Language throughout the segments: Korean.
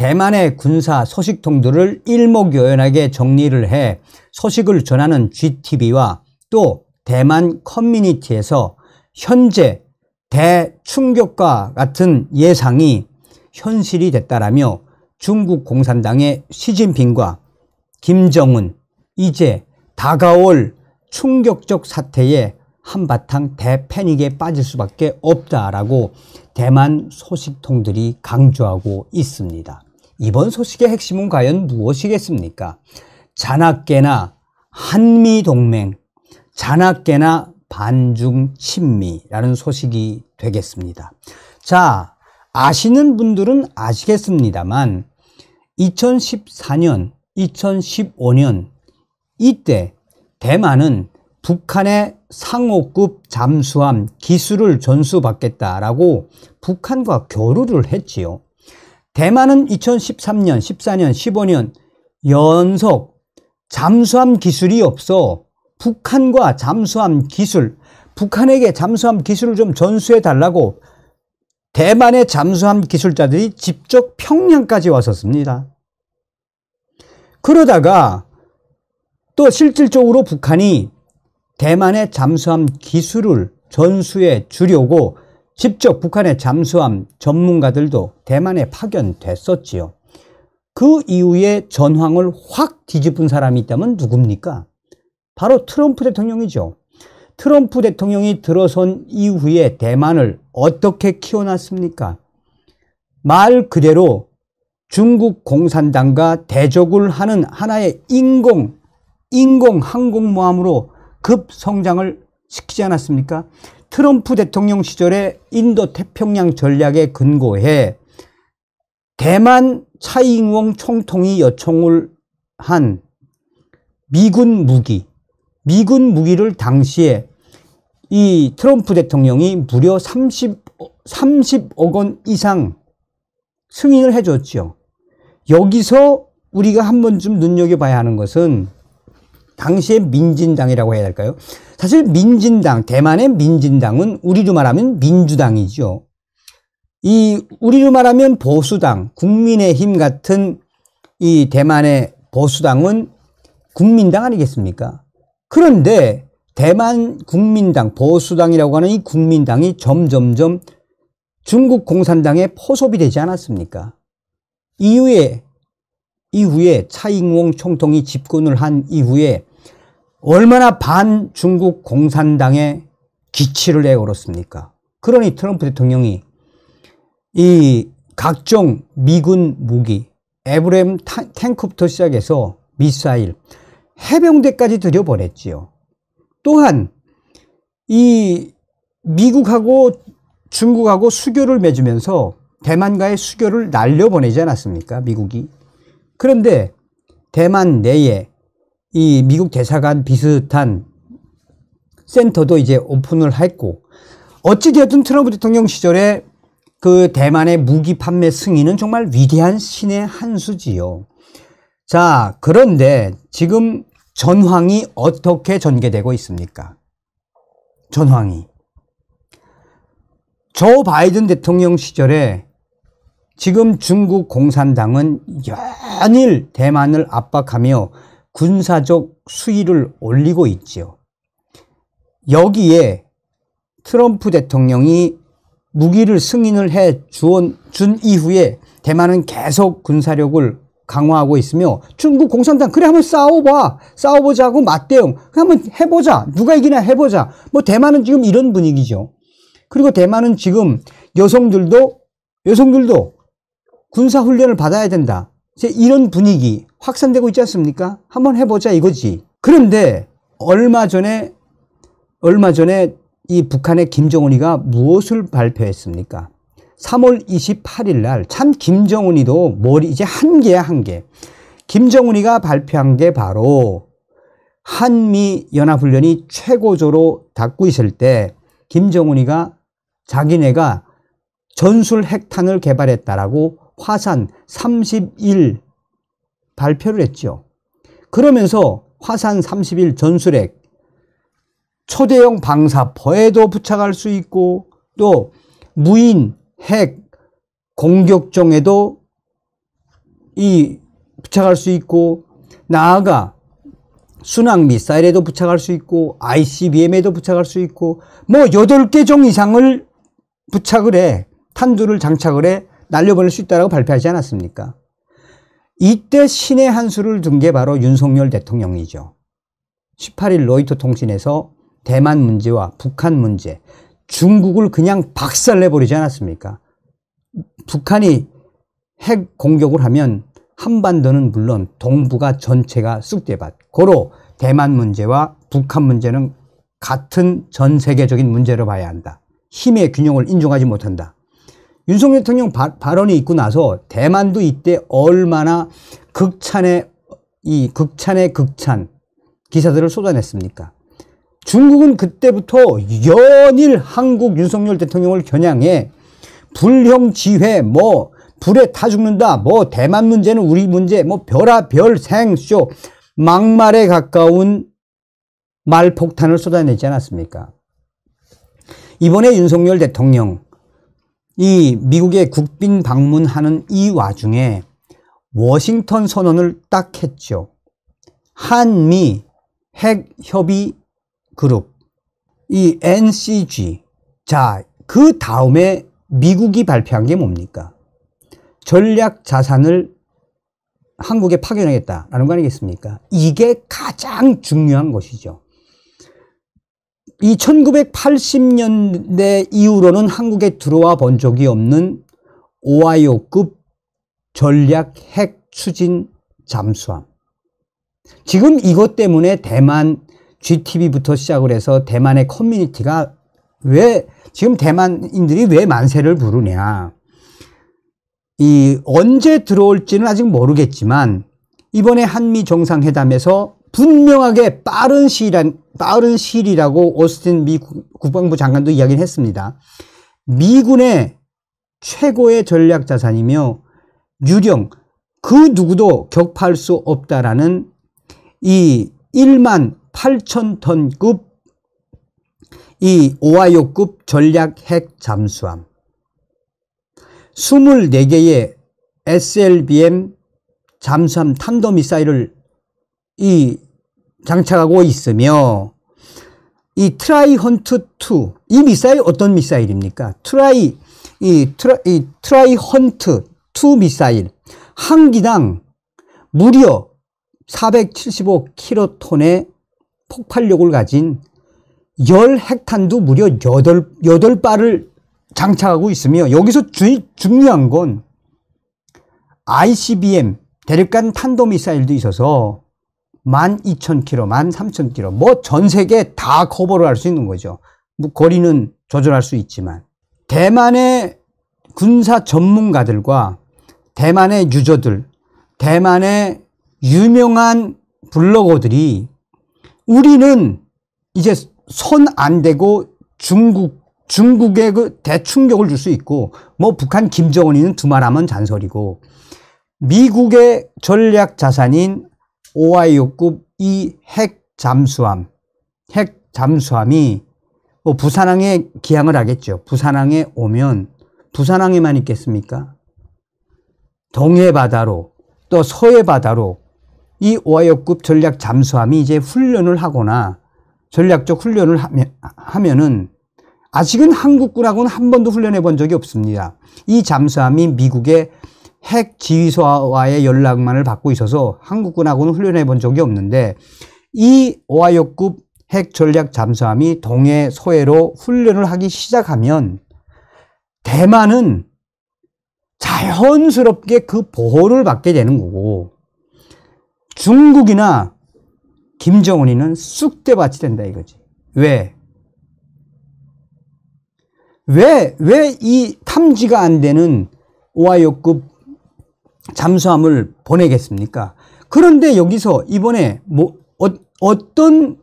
대만의 군사 소식통들을 일목요연하게 정리를 해 소식을 전하는 GTV와 또 대만 커뮤니티에서 현재 대충격과 같은 예상이 현실이 됐다라며 중국 공산당의 시진핑과 김정은 이제 다가올 충격적 사태에 한바탕 대패닉에 빠질 수밖에 없다라고 대만 소식통들이 강조하고 있습니다. 이번 소식의 핵심은 과연 무엇이겠습니까? 자나깨나 한미동맹, 자나깨나 반중 친미라는 소식이 되겠습니다. 자, 아시는 분들은 아시겠습니다만 2014년, 2015년 이때 대만은 북한의 상호급 잠수함 기술을 전수받겠다라고 북한과 교류를 했지요. 대만은 2013년, 14년, 15년 연속 잠수함 기술이 없어 북한과 잠수함 기술, 북한에게 잠수함 기술을 좀 전수해 달라고 대만의 잠수함 기술자들이 직접 평양까지 왔었습니다. 그러다가 또 실질적으로 북한이 대만의 잠수함 기술을 전수해 주려고 직접 북한의 잠수함 전문가들도 대만에 파견됐었지요. 그 이후에 전황을 확 뒤집은 사람이 있다면 누굽니까? 바로 트럼프 대통령이죠. 트럼프 대통령이 들어선 이후에 대만을 어떻게 키워놨습니까? 말 그대로 중국 공산당과 대적을 하는 하나의 인공 항공모함으로 급성장을 시키지 않았습니까? 트럼프 대통령 시절에 인도 태평양 전략에 근거해 대만 차이잉원 총통이 요청을 한 미군 무기를 당시에 이 트럼프 대통령이 무려 30억 원 이상 승인을 해줬죠. 여기서 우리가 한 번쯤 눈여겨봐야 하는 것은 당시의 민진당이라고 해야 할까요? 사실 민진당, 대만의 민진당은 우리로 말하면 민주당이죠. 이 우리로 말하면 보수당, 국민의힘 같은 이 대만의 보수당은 국민당 아니겠습니까? 그런데 대만 국민당, 보수당이라고 하는 이 국민당이 점점점 중국 공산당에 포섭이 되지 않았습니까? 이후에 차이잉원 총통이 집권을 한 이후에 얼마나 반중국 공산당에 기치를 내걸었습니까? 그러니 트럼프 대통령이 이 각종 미군 무기, 에브레임 탱크부터 시작해서 미사일, 해병대까지 들여보냈지요. 또한 이 미국하고 중국하고 수교를 맺으면서 대만과의 수교를 날려보내지 않았습니까? 미국이. 그런데 대만 내에 이 미국 대사관 비슷한 센터도 이제 오픈을 했고, 어찌되었든 트럼프 대통령 시절에 그 대만의 무기 판매 승인은 정말 위대한 신의 한 수지요. 자, 그런데 지금 전황이 어떻게 전개되고 있습니까? 전황이. 조 바이든 대통령 시절에 지금 중국 공산당은 연일 대만을 압박하며 군사적 수위를 올리고 있지요. 여기에 트럼프 대통령이 무기를 승인을 해 준 이후에 대만은 계속 군사력을 강화하고 있으며 중국 공산당 그래 한번 싸워보자고 맞대응 한번 해보자, 누가 이기나 해보자, 뭐 대만은 지금 이런 분위기죠. 그리고 대만은 지금 여성들도 군사훈련을 받아야 된다, 이제 이런 분위기 확산되고 있지 않습니까? 한번 해보자 이거지. 그런데 얼마 전에 이 북한의 김정은이가 무엇을 발표했습니까? 3월 28일 날 참 김정은이도 머리 이제 한계야, 한계. 김정은이가 발표한 게 바로 한미 연합훈련이 최고조로 닿고 있을 때 김정은이가 자기네가 전술 핵탄을 개발했다라고 화산 31 발표를 했죠. 그러면서 화산 31 전술핵 초대형 방사포에도 부착할 수 있고 또 무인 핵 공격종에도 부착할 수 있고, 나아가 순항 미사일에도 부착할 수 있고, ICBM에도 부착할 수 있고, 뭐 8개 종 이상을 부착을 해, 탄두를 장착을 해 날려보낼 수 있다고 발표하지 않았습니까? 이때 신의 한 수를 둔 게 바로 윤석열 대통령이죠. 18일 로이터 통신에서 대만 문제와 북한 문제, 중국을 그냥 박살내버리지 않았습니까? 북한이 핵 공격을 하면 한반도는 물론 동북아 전체가 쑥대밭. 고로 대만 문제와 북한 문제는 같은 전 세계적인 문제로 봐야 한다. 힘의 균형을 인정하지 못한다. 윤석열 대통령 발언이 있고 나서 대만도 이때 얼마나 극찬의 극찬 기사들을 쏟아냈습니까? 중국은 그때부터 연일 한국 윤석열 대통령을 겨냥해 불형지회, 뭐 불에 타 죽는다, 뭐 대만 문제는 우리 문제, 뭐 별아별 생쇼, 막말에 가까운 말폭탄을 쏟아내지 않았습니까? 이번에 윤석열 대통령 이 미국에 국빈 방문하는 이 와중에 워싱턴 선언을 딱 했죠. 한미 핵협의 그룹, 이 NCG. 자, 그 다음에 미국이 발표한 게 뭡니까? 전략 자산을 한국에 파견하겠다라는 거 아니겠습니까? 이게 가장 중요한 것이죠. 이 1980년대 이후로는 한국에 들어와 본 적이 없는 오하이오급 전략 핵 추진 잠수함. 지금 이것 때문에 대만 GTV부터 시작을 해서 대만의 커뮤니티가 지금 대만인들이 왜 만세를 부르냐. 언제 들어올지는 아직 모르겠지만 이번에 한미 정상회담에서 분명하게 빠른 시일이라고 오스틴 미 국방부 장관도 이야기를 했습니다. 미군의 최고의 전략 자산이며 유령, 그 누구도 격파할 수 없다라는 이 1만 8천 톤급 이 오하이오급 전략 핵 잠수함, 24개의 SLBM 잠수함 탄도미사일을 장착하고 있으며, 이 트라이 헌트 2, 이 미사일 어떤 미사일입니까? 트라이 헌트 2 미사일 한 기당 무려 475킬로톤의 폭발력을 가진 10핵탄두 무려 8발을 장착하고 있으며, 여기서 중요한 건 ICBM 대륙간 탄도미사일도 있어서 12,000km, 13,000km, 뭐 전 세계 다 커버를 할 수 있는 거죠. 뭐 거리는 조절할 수 있지만, 대만의 군사 전문가들과 대만의 유저들, 대만의 유명한 블로거들이 우리는 이제 손 안 대고 중국에 그 대충격을 줄 수 있고, 뭐 북한 김정은이는 두말하면 잔소리고, 미국의 전략 자산인 오하이오급 이 핵 잠수함이 뭐 부산항에 기항을 하겠죠. 부산항에 오면 부산항에만 있겠습니까? 동해 바다로 또 서해 바다로 이 오하이오급 전략 잠수함이 이제 훈련을 하거나 전략적 훈련을 하면은, 아직은 한국군하고는 한 번도 훈련해 본 적이 없습니다. 이 잠수함이 미국의 핵 지휘소와의 연락만을 받고 있어서 한국군하고는 훈련해 본 적이 없는데, 이 오하이오급 핵 전략 잠수함이 동해 서해로 훈련을 하기 시작하면 대만은 자연스럽게 그 보호를 받게 되는 거고, 중국이나 김정은이는 쑥대밭이 된다 이거지. 왜 이 탐지가 안 되는 오하이오급 잠수함을 보내겠습니까? 그런데 여기서 이번에 어떤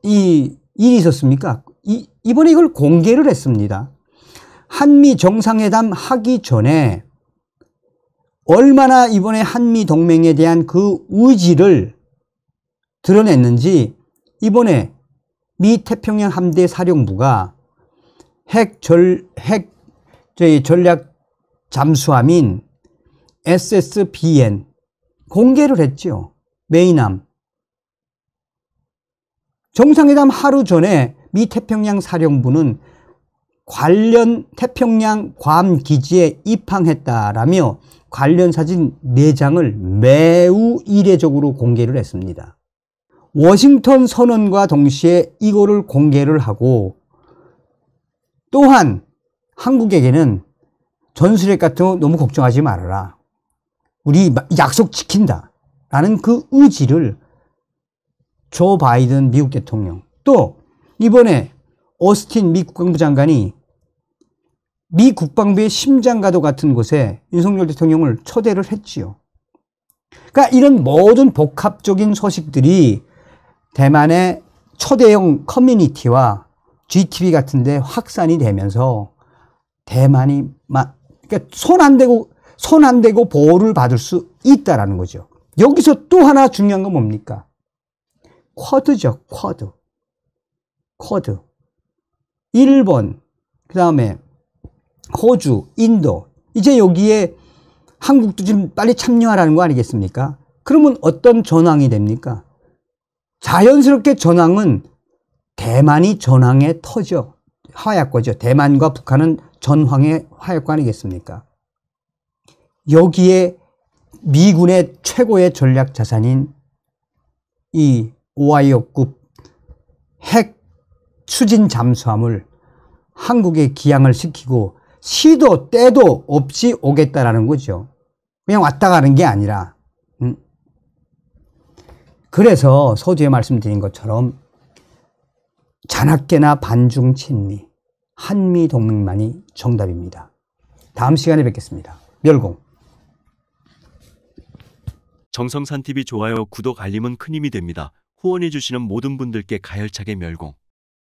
일이 있었습니까? 이번에 이걸 공개를 했습니다. 한미 정상회담 하기 전에 얼마나 이번에 한미 동맹에 대한 그 의지를 드러냈는지, 이번에 미 태평양 함대 사령부가 전략 잠수함인 SSBN 공개를 했죠. 메이남. 정상회담 하루 전에 미 태평양 사령부는 관련 태평양 괌 기지에 입항했다라며 관련 사진 4장을 매우 이례적으로 공개를 했습니다. 워싱턴 선언과 동시에 이거를 공개를 하고, 또한 한국에게는 전술핵 같은 거 너무 걱정하지 말아라, 우리 약속 지킨다 라는 그 의지를 조 바이든 미국 대통령, 또 이번에 오스틴 미 국방부 장관이 미 국방부의 심장과도 같은 곳에 윤석열 대통령을 초대를 했지요. 그러니까 이런 모든 복합적인 소식들이 대만의 초대형 커뮤니티와 GTV 같은 데 확산이 되면서 대만이 그러니까 손 안 대고 보호를 받을 수 있다라는 거죠. 여기서 또 하나 중요한 건 뭡니까? 쿼드죠. 쿼드. 일본, 그 다음에 호주, 인도, 이제 여기에 한국도 지금 빨리 참여하라는 거 아니겠습니까? 그러면 어떤 전황이 됩니까? 자연스럽게 전황은 대만이 전황의 터죠. 화약고죠. 대만과 북한은 전황의 화약고 아니겠습니까? 여기에 미군의 최고의 전략 자산인 이 오하이오급 핵 추진 잠수함을 한국에 기항을 시키고 시도 때도 없이 오겠다라는 거죠. 그냥 왔다 가는 게 아니라. 그래서 서두에 말씀드린 것처럼 잔악계나 반중친미, 한미동맹만이 정답입니다. 다음 시간에 뵙겠습니다. 멸공. 정성산TV 좋아요, 구독, 알림은 큰 힘이 됩니다. 후원해주시는 모든 분들께 가열차게 멸공.